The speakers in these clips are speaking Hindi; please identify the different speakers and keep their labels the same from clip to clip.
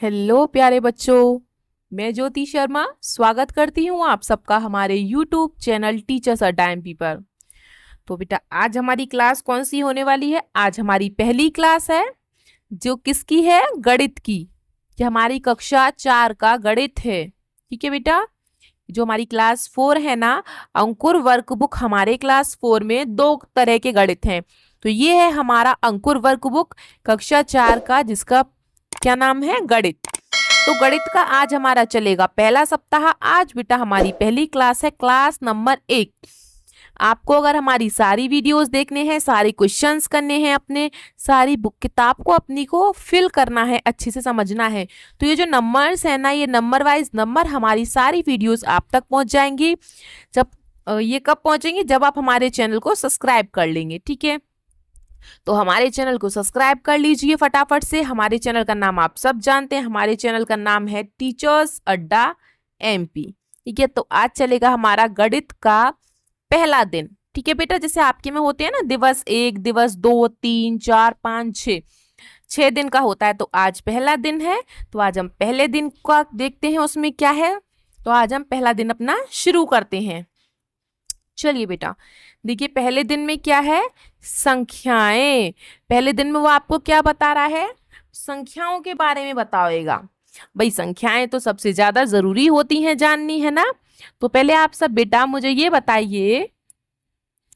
Speaker 1: हेलो प्यारे बच्चों। मैं ज्योति शर्मा स्वागत करती हूँ आप सबका हमारे YouTube channel teachers a time पर। तो बेटा आज हमारी क्लास कौन सी होने वाली है? आज हमारी पहली क्लास है जो किसकी है? गणित की। ये हमारी कक्षा 4 का गणित है। ठीक है बेटा, जो हमारी क्लास 4 है ना, अंकुर वर्कबुक हमारे क्लास 4 में 2 तरह के गणित हैं। तो ये है हमारा अंकुर वर्कबुक कक्षा 4 का, जिसका क्या नाम है? गणित। तो गणित का आज हमारा चलेगा पहला सप्ताह। आज बेटा हमारी पहली क्लास है, क्लास नंबर 1। आपको अगर हमारी सारी वीडियोस देखने हैं, सारे क्वेश्चंस करने हैं, अपने सारी बुक किताब को अपनी को फिल करना है, अच्छे से समझना है, तो ये जो नंबर्स है ना, ये नंबर वाइज नंबर हमारी सारी वीडियोस आप तक पहुंच जाएंगी। जब ये कब पहुंचेंगी? जब आप हमारे चैनल को सब्सक्राइब कर लेंगे। ठीक है, तो हमारे चैनल को सब्सक्राइब कर लीजिए फटाफट से। हमारे चैनल का नाम आप सब जानते हैं, हमारे चैनल का नाम है टीचर्स अड्डा MP। ठीक है, तो आज चलेगा हमारा गणित का पहला दिन। ठीक है बेटा, जैसे आपके में होते हैं ना दिवस 1, दिवस 2, 3, 4, 5, 6, 6 दिन का होता है। तो आज पहला दिन है, तो आज हम पहले दिन का देखते हैं उसमें क्या है। तो आज हम पहला दिन अपना शुरू करते हैं। चलिए बेटा, देखिए पहले दिन में क्या है? संख्याएं। पहले दिन में वो आपको क्या बता रहा है? संख्याओं के बारे में बताएगा। भाई संख्याएं तो सबसे ज्यादा जरूरी होती हैं जाननी, है ना। तो पहले आप सब बेटा मुझे ये बताइए,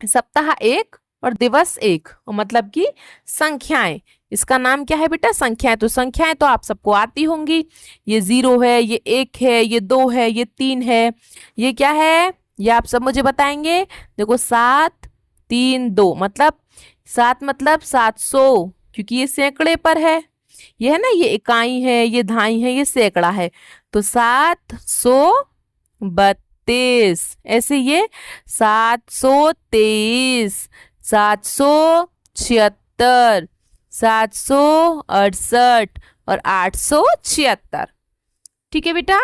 Speaker 1: सप्ताह 1 और दिवस 1 मतलब कि संख्याएं, इसका नाम क्या है बेटा? संख्याएं। तो संख्याएं तो आप सबको आती होंगी। ये 0 है, ये 1 है, ये 2 है, ये 3 है, ये क्या है? ये आप सब मुझे बताएंगे। देखो 7, 3, 2 मतलब 7 मतलब 700, क्योंकि ये सैकड़े पर है। ये है ना, ये इकाई है, ये दहाई है, ये सैकड़ा है। तो 732, ऐसे ये 723, 776, 768 और 876। ठीक है बेटा,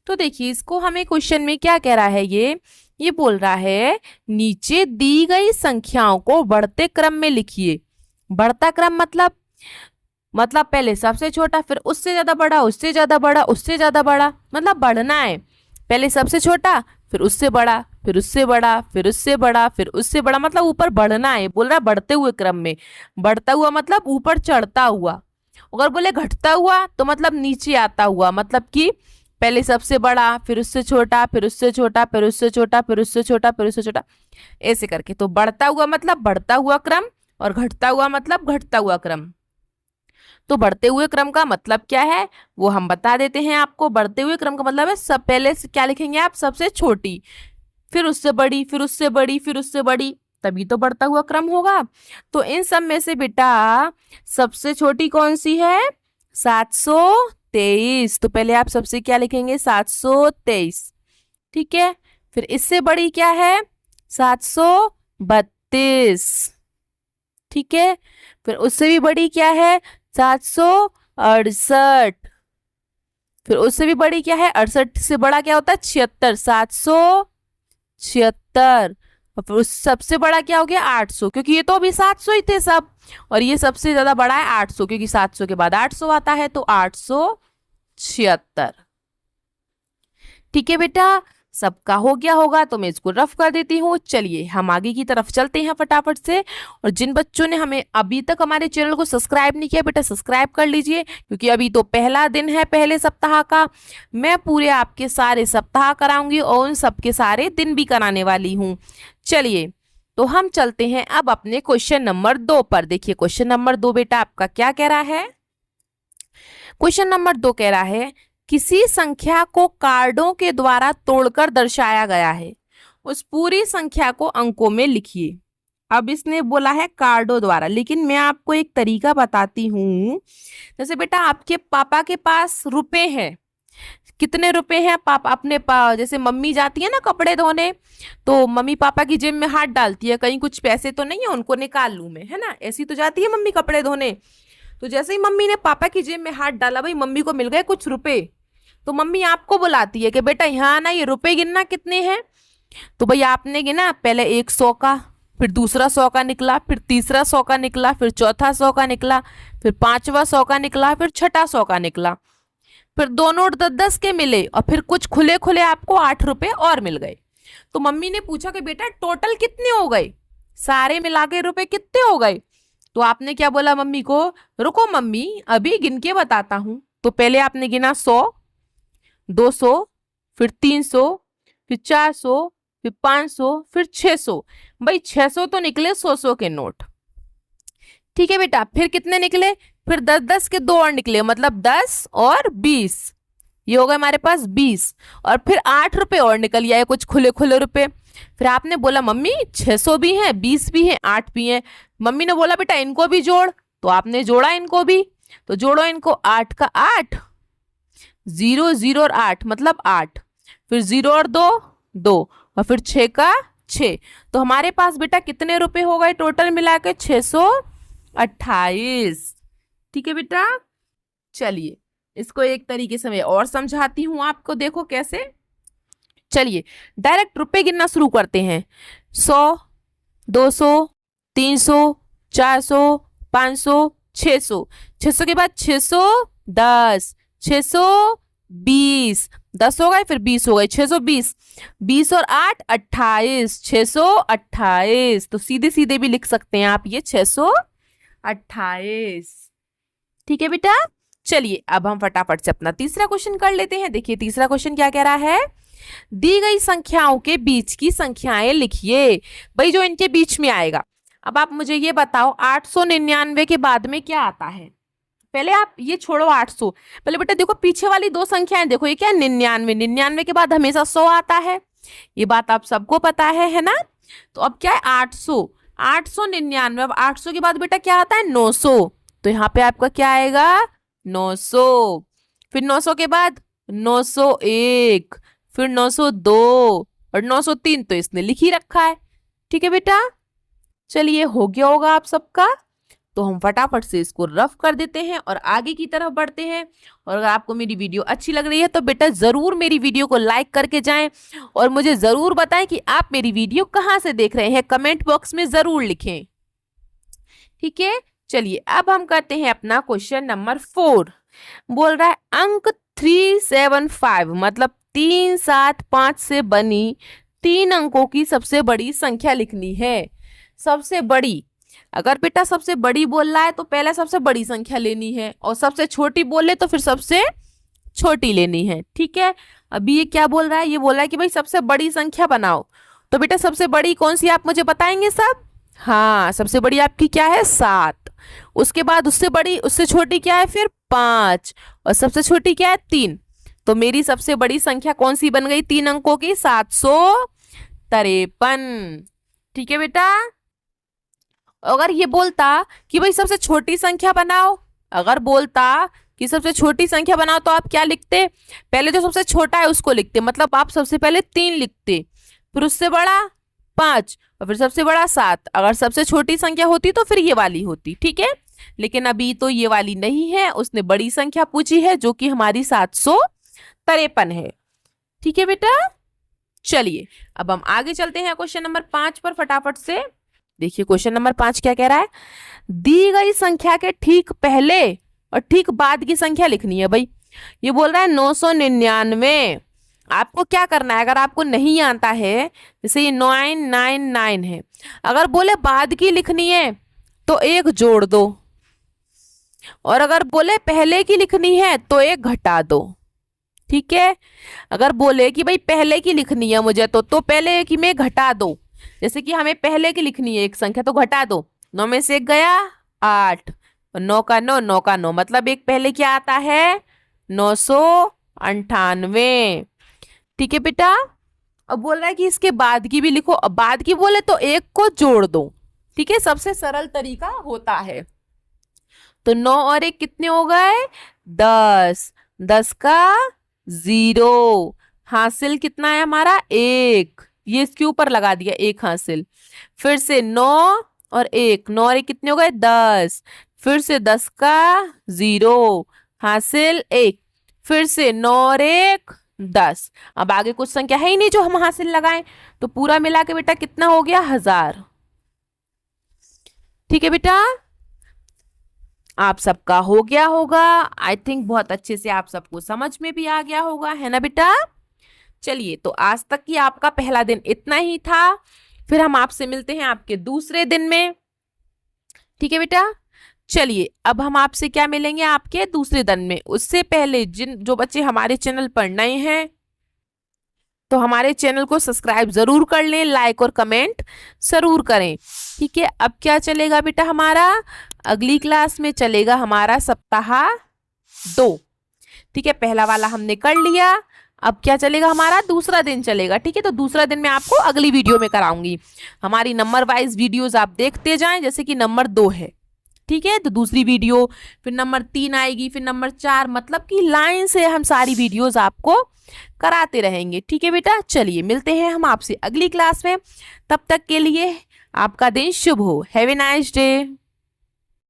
Speaker 1: तो देखिए इसको हमें क्वेश्चन में क्या कह रहा है? ये बोल रहा है नीचे दी गई संख्याओं को बढ़ते क्रम में लिखिए। बढ़ता क्रम मतलब पहले सबसे छोटा, फिर उससे ज्यादा बड़ा, उससे ज्यादा बड़ा, उससे ज्यादा बड़ा, मतलब बढ़ना है। पहले सबसे छोटा, फिर उससे बड़ा, फिर उससे बड़ा, फिर उससे बड़ा, फिर उससे बड़ा, मतलब ऊपर बढ़ना है। बोल रहा है बढ़ते हुए क्रम में। बढ़ता हुआ मतलब ऊपर चढ़ता हुआ। अगर बोले घटता हुआ तो मतलब नीचे आता हुआ, मतलब कि पहले सबसे बड़ा, फिर उससे छोटा, फिर उससे छोटा, फिर उससे छोटा, फिर उससे छोटा, फिर उससे छोटा, ऐसे करके। तो बढ़ता हुआ मतलब बढ़ता हुआ क्रम, और घटता हुआ मतलब घटता हुआ क्रम। तो बढ़ते हुए क्रम का मतलब क्या है वो हम बता देते हैं आपको। बढ़ते हुए क्रम का मतलब है सब पहले से क्या लिखेंगे आप? सबसे छोटी, फिर उससे बड़ी, फिर उससे बड़ी, फिर उससे बड़ी, तभी तो बढ़ता हुआ क्रम होगा। तो इन सब में से बेटा सबसे छोटी कौन सी है? 723। तो पहले आप सबसे क्या लिखेंगे? 723। ठीक है, फिर इससे बड़ी क्या है? 732। ठीक है, फिर उससे भी बड़ी क्या है? 768। फिर उससे भी बड़ी क्या है? 68 से बड़ा क्या होता है? 76, 776। और फिर उस सबसे बड़ा क्या हो गया? 800, क्योंकि ये तो अभी 700 ही थे सब, और ये सबसे ज्यादा बड़ा है 800, क्योंकि 700 के बाद 800 आता है, तो 876। ठीक है बेटा, सबका हो गया होगा तो मैं इसको रफ कर देती हूँ। चलिए हम आगे की तरफ चलते हैं फटाफट से। और जिन बच्चों ने हमें अभी तक हमारे चैनल को सब्सक्राइब नहीं किया, बेटा सब्सक्राइब कर लीजिए, क्योंकि अभी तो पहला दिन है पहले सप्ताह का। मैं पूरे आपके सारे सप्ताह कराऊंगी और उन सबके सारे दिन भी कराने वाली हूँ। चलिए तो हम चलते हैं अब अपने क्वेश्चन नंबर 2 पर। देखिए क्वेश्चन नंबर 2 बेटा आपका क्या कह रहा है? क्वेश्चन नंबर 2 कह रहा है किसी संख्या को कार्डों के द्वारा तोड़कर दर्शाया गया है, उस पूरी संख्या को अंकों में लिखिए। अब इसने बोला है कार्डों द्वारा, लेकिन मैं आपको एक तरीका बताती हूँ। जैसे बेटा आपके पापा के पास रुपए हैं, कितने रुपए हैं? पापा अपने जैसे मम्मी जाती है ना कपड़े धोने, तो मम्मी पापा की जेब में हाथ डालती है, कहीं कुछ पैसे तो नहीं है, उनको निकाल लूं मैं, है ना। ऐसी तो जाती है मम्मी कपड़े धोने। तो जैसे ही मम्मी ने पापा की जेब में हाथ डाला, भाई मम्मी को मिल गए कुछ रुपए, तो मम्मी आपको बुलाती है कि बेटा यहाँ ना, ये रुपए गिनना कितने हैं। तो भाई आपने गिना, पहले 100 का, फिर दूसरा 100 का निकला, फिर तीसरा 100 का निकला, फिर चौथा 100 का निकला, फिर पांचवा 100 का निकला, फिर छठा 100 का निकला। फिर दो नोट 10-10 के मिले और फिर कुछ खुले खुले आपको 8 रुपए और मिल गए। तो मम्मी ने पूछा कि बेटा टोटल कितने हो गए, सारे मिला के रुपए कितने हो गए। तो आपने क्या बोला मम्मी को, रुको मम्मी अभी गिन के बताता हूं। तो पहले आपने गिना 100, 200, फिर 300, फिर 400, फिर 500, फिर 600। भाई 600 तो निकले 100-100 के नोट। ठीक है बेटा, फिर कितने निकले, फिर 10-10 के दो और निकले, मतलब 10 और 20, ये हो गए हमारे पास 20। और फिर 8 रुपए और निकल आए, कुछ खुले खुले रुपए। फिर आपने बोला मम्मी 600 भी है, 20 भी है, 8 भी है। मम्मी ने बोला बेटा इनको भी जोड़, तो आपने जोड़ा इनको भी। तो जोड़ो इनको, 8 का 8, 0 0 और 8 मतलब 8, फिर 0 और 2 2, और फिर 6 का 6। तो हमारे पास बेटा कितने रुपए हो गए टोटल मिला के, 628। ठीक है बेटा, चलिए इसको एक तरीके से मैं और समझाती हूँ आपको, देखो कैसे। चलिए डायरेक्ट रुपए गिनना शुरू करते हैं। 100, 200, 300, 400, 500, 600। 600 के बाद 610, 620, 10 हो गए फिर 20 हो गए, 620, 20 और 8 28, 628। तो सीधे सीधे भी लिख सकते हैं आप ये 628। ठीक है बेटा, चलिए अब हम फटाफट से अपना तीसरा क्वेश्चन कर लेते हैं। देखिए तीसरा क्वेश्चन क्या कह रहा है, दी गई संख्याओं के बीच की संख्याएं लिखिए। भाई जो इनके बीच में आएगा, अब आप मुझे ये बताओ 899 के बाद में क्या आता है। पहले आप ये छोड़ो 800, पहले बेटा देखो पीछे वाली दो संख्याएं देखो, ये क्या 99, 99 के बाद हमेशा 100 आता है, ये बात आप सबको पता है ना। तो अब क्या है 800, 899, अब 800 के बाद बेटा क्या आता है 900, तो यहाँ पे आपका क्या आएगा 900। फिर 900 के बाद 901, फिर 902 और 903, तो इसने लिख ही रखा है। ठीक है बेटा, चलिए हो गया होगा आप सबका। तो हम फटाफट से इसको रफ कर देते हैं और आगे की तरफ बढ़ते हैं। और अगर आपको मेरी वीडियो अच्छी लग रही है तो बेटा जरूर मेरी वीडियो को लाइक करके जाएं और मुझे जरूर बताएं कि आप मेरी वीडियो कहाँ से देख रहे हैं, कमेंट बॉक्स में जरूर लिखें। ठीक है, चलिए अब हम करते हैं अपना क्वेश्चन नंबर 4। बोल रहा है अंक 375 मतलब 375 से बनी 3 अंकों की सबसे बड़ी संख्या लिखनी है। सबसे बड़ी, अगर बेटा सबसे बड़ी बोल रहा है तो पहले सबसे बड़ी संख्या लेनी है, और सबसे छोटी बोले तो फिर सबसे छोटी लेनी है। ठीक है, अभी ये क्या बोल रहा है, ये बोल रहा है कि भाई सबसे बड़ी संख्या बनाओ। तो बेटा सबसे बड़ी कौन सी आप मुझे बताएंगे सब। हाँ, सबसे बड़ी आपकी क्या है 7, उसके बाद उससे बड़ी उससे छोटी क्या है फिर 5, और सबसे छोटी क्या है 3। तो मेरी सबसे बड़ी संख्या कौन सी बन गई 3 अंकों की, 753। ठीक है बेटा, अगर ये बोलता कि भाई सबसे छोटी संख्या बनाओ, अगर बोलता कि सबसे छोटी संख्या बनाओ तो आप क्या लिखते, पहले जो सबसे छोटा है उसको लिखते, मतलब आप सबसे पहले 3 लिखते, फिर उससे बड़ा 5 और फिर सबसे बड़ा 7। अगर सबसे छोटी संख्या होती तो फिर ये वाली होती। ठीक है, लेकिन अभी तो ये वाली नहीं है, उसने बड़ी संख्या पूछी है जो कि हमारी 753 है। ठीक है बेटा, चलिए अब हम आगे चलते हैं क्वेश्चन नंबर 5 पर फटाफट से। देखिए क्वेश्चन नंबर 5 क्या कह रहा है, दी गई संख्या के ठीक पहले और ठीक बाद की संख्या लिखनी है। भाई ये बोल रहा है 999। आपको क्या करना है, अगर आपको नहीं आता है, जैसे ये 999 है, अगर बोले बाद की लिखनी है तो एक जोड़ दो, और अगर बोले पहले की लिखनी है तो एक घटा दो। ठीक है, अगर बोले कि भाई पहले की लिखनी है मुझे तो पहले की में घटा दो। जैसे कि हमें पहले की लिखनी है एक संख्या तो घटा दो, 9 में से 1 गया 8, 9 का 9, 9 का 9, मतलब एक पहले क्या आता है 998। ठीक है बेटा, अब बोल रहा है कि इसके बाद की भी लिखो, अब बाद की बोले तो एक को जोड़ दो। ठीक है, सबसे सरल तरीका होता है। तो 9 और 1 कितने हो गए 10, 10 का 0, हासिल कितना है हमारा 1, ये इसके ऊपर लगा दिया 1 हासिल। फिर से 9 और 1, 9 और 1 कितने हो गए 10, फिर से 10 का 0, हासिल 1, फिर से 9 और 1 10। अब आगे कुछ संख्या है ही नहीं जो हम हासिल लगाएं, तो पूरा मिला के बेटा कितना हो गया 1000। ठीक है बेटा, आप सबका हो गया होगा। आई थिंक बहुत अच्छे से आप सबको समझ में भी आ गया होगा, है ना बेटा। चलिए, तो आज तक की आपका पहला दिन इतना ही था। फिर हम आपसे मिलते हैं आपके दूसरे दिन में। ठीक है बेटा। चलिए, अब हम आपसे क्या मिलेंगे आपके दूसरे दिन में। उससे पहले जो बच्चे हमारे चैनल पर नए हैं तो हमारे चैनल को सब्सक्राइब जरूर कर लें, लाइक और कमेंट जरूर करें। ठीक है। अब क्या चलेगा बेटा हमारा, अगली क्लास में चलेगा हमारा सप्ताह 2। ठीक है, पहला वाला हमने कर लिया। अब क्या चलेगा हमारा दूसरा दिन चलेगा। ठीक है, तो दूसरा दिन मैं आपको अगली वीडियो में कराऊंगी। हमारी नंबर वाइज वीडियोस आप देखते जाएं, जैसे कि नंबर 2 है। ठीक है, तो दूसरी वीडियो, फिर नंबर 3 आएगी, फिर नंबर 4, मतलब कि लाइन से हम सारी वीडियोस आपको कराते रहेंगे। ठीक है बेटा। चलिए, मिलते हैं हम आपसे अगली क्लास में। तब तक के लिए आपका दिन शुभ हो। Have a nice day.